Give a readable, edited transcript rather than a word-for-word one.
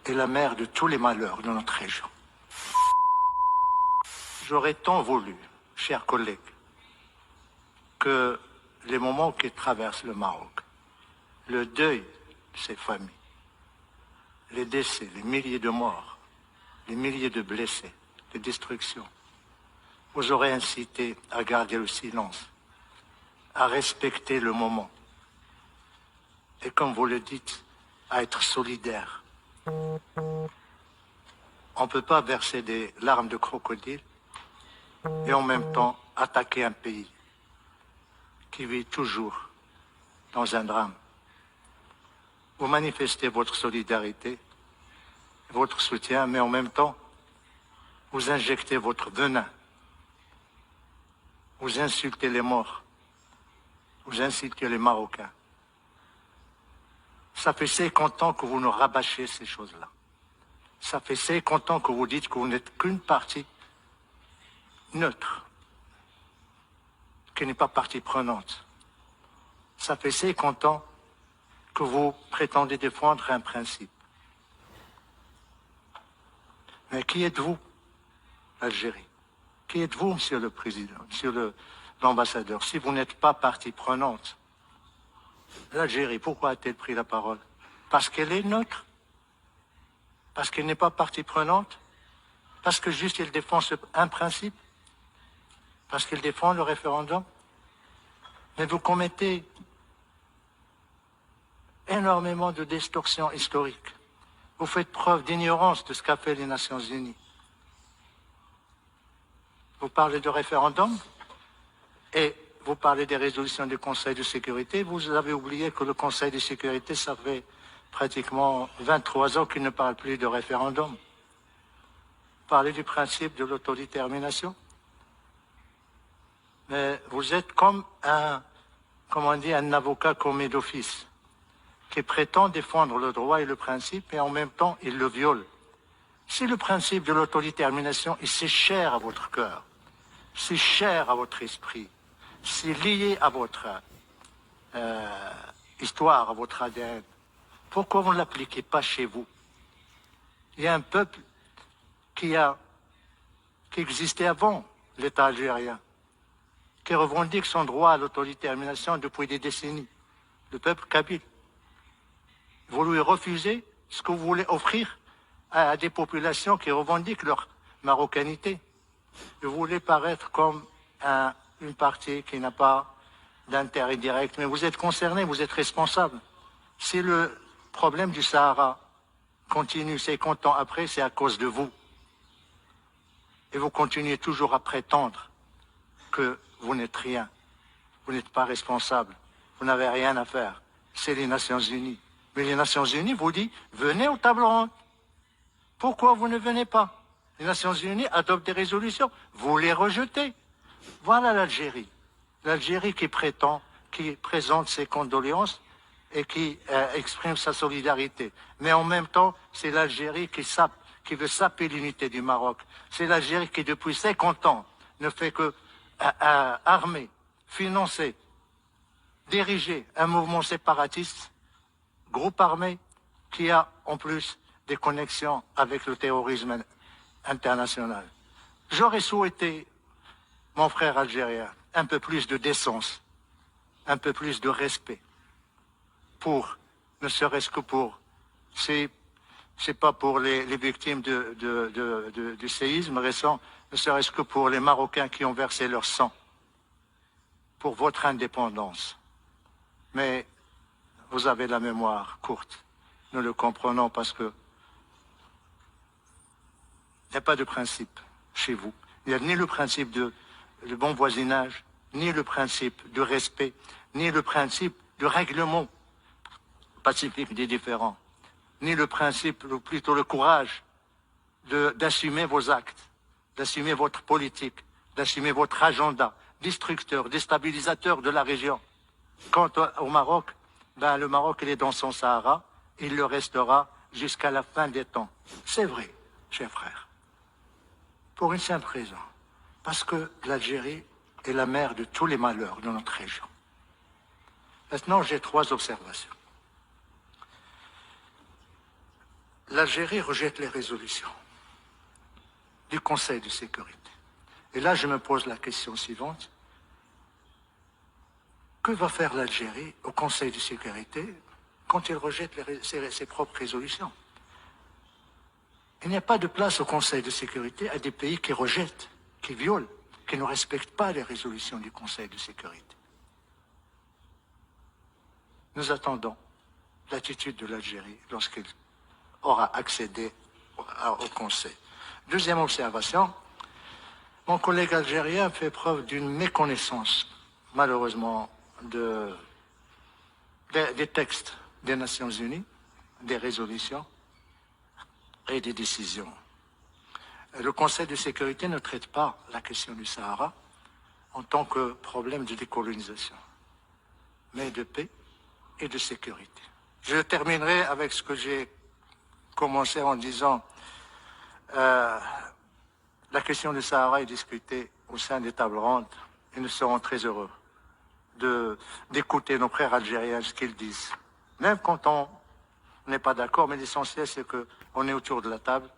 est la mère de tous les malheurs de notre région. J'aurais tant voulu, chers collègues, que les moments qui traversent le Maroc, le deuil de ces familles, les décès, les milliers de morts, les milliers de blessés, les destructions, vous auraient incité à garder le silence, à respecter le moment et, comme vous le dites, à être solidaire. On ne peut pas verser des larmes de crocodile et en même temps attaquer un pays qui vit toujours dans un drame. Vous manifestez votre solidarité, votre soutien, mais en même temps, vous injectez votre venin. Vous insultez les morts. Vous insultez les Marocains. Ça fait 50 ans que vous nous rabâchez ces choses-là. Ça fait 50 ans que vous dites que vous n'êtes qu'une partie neutre, qui n'est pas partie prenante. Ça fait 50 ans que vous prétendez défendre un principe. Mais qui êtes-vous, l'Algérie? Qui êtes-vous, monsieur le président, monsieur l'ambassadeur, si vous n'êtes pas partie prenante? L'Algérie, pourquoi a-t-elle pris la parole? Parce qu'elle est neutre? Parce qu'elle n'est pas partie prenante? Parce que juste elle défend un principe? Parce qu'elle défend le référendum? Mais vous commettez énormément de distorsions historiques. Vous faites preuve d'ignorance de ce qu'a fait les Nations Unies. Vous parlez de référendum et vous parlez des résolutions du Conseil de sécurité. Vous avez oublié que le Conseil de sécurité, ça fait pratiquement 23 ans qu'il ne parle plus de référendum. Vous parlez du principe de l'autodétermination. Mais vous êtes comme un avocat commis d'office qui prétend défendre le droit et le principe et en même temps il le viole. Si le principe de l'autodétermination est si cher à votre cœur, si cher à votre esprit, si lié à votre histoire, à votre ADN, pourquoi vous ne l'appliquez pas chez vous? Il y a un peuple qui existait avant l'État algérien, qui revendique son droit à l'autodétermination depuis des décennies, le peuple kabyle. Vous lui refusez ce que vous voulez offrir à des populations qui revendiquent leur marocanité. Vous voulez paraître comme une partie qui n'a pas d'intérêt direct, mais vous êtes concerné, vous êtes responsable. Si le problème du Sahara continue 50 ans après, c'est à cause de vous. Et vous continuez toujours à prétendre que vous n'êtes rien, vous n'êtes pas responsable, vous n'avez rien à faire. C'est les Nations Unies. Mais les Nations Unies vous disent, venez aux tables rondes. Pourquoi vous ne venez pas? Les Nations Unies adoptent des résolutions, vous les rejetez. Voilà l'Algérie. L'Algérie qui présente ses condoléances et qui exprime sa solidarité. Mais en même temps, c'est l'Algérie qui veut saper l'unité du Maroc. C'est l'Algérie qui, depuis 50 ans, ne fait que armer, financer, diriger un mouvement séparatiste, groupe armé, qui a en plus des connexions avec le terrorisme international. J'aurais souhaité, mon frère algérien, un peu plus de décence, un peu plus de respect, ne serait-ce que pour, c'est pas pour les victimes du séisme récent, ne serait-ce que pour les Marocains qui ont versé leur sang, pour votre indépendance. Mais vous avez la mémoire courte. Nous le comprenons parce que il n'y a pas de principe chez vous. Il n'y a ni le principe de bon voisinage, ni le principe de respect, ni le principe de règlement pacifique des différends, ni le principe, ou plutôt le courage d'assumer vos actes, d'assumer votre politique, d'assumer votre agenda destructeur, déstabilisateur de la région. Quant au Maroc, le Maroc, il est dans son Sahara, il le restera jusqu'à la fin des temps. C'est vrai, chers frères. Pour une simple raison. Parce que l'Algérie est la mère de tous les malheurs de notre région. Maintenant, j'ai 3 observations. l'Algérie rejette les résolutions du Conseil de sécurité. Et là, je me pose la question suivante. Que va faire l'Algérie au Conseil de sécurité quand il rejette ses propres résolutions? Il n'y a pas de place au Conseil de sécurité à des pays qui rejettent, qui violent, qui ne respectent pas les résolutions du Conseil de sécurité. Nous attendons l'attitude de l'Algérie lorsqu'il aura accédé au Conseil. Deuxième observation, mon collègue algérien fait preuve d'une méconnaissance, malheureusement, des textes des Nations Unies, des résolutions et des décisions. Le Conseil de sécurité ne traite pas la question du Sahara en tant que problème de décolonisation, mais de paix et de sécurité. Je terminerai avec ce que j'ai commencé en disant la question du Sahara est discutée au sein des tables rondes et nous serons très heureux d'écouter nos frères algériens ce qu'ils disent. Même quand on n'est pas d'accord, mais l'essentiel c'est qu'on est autour de la table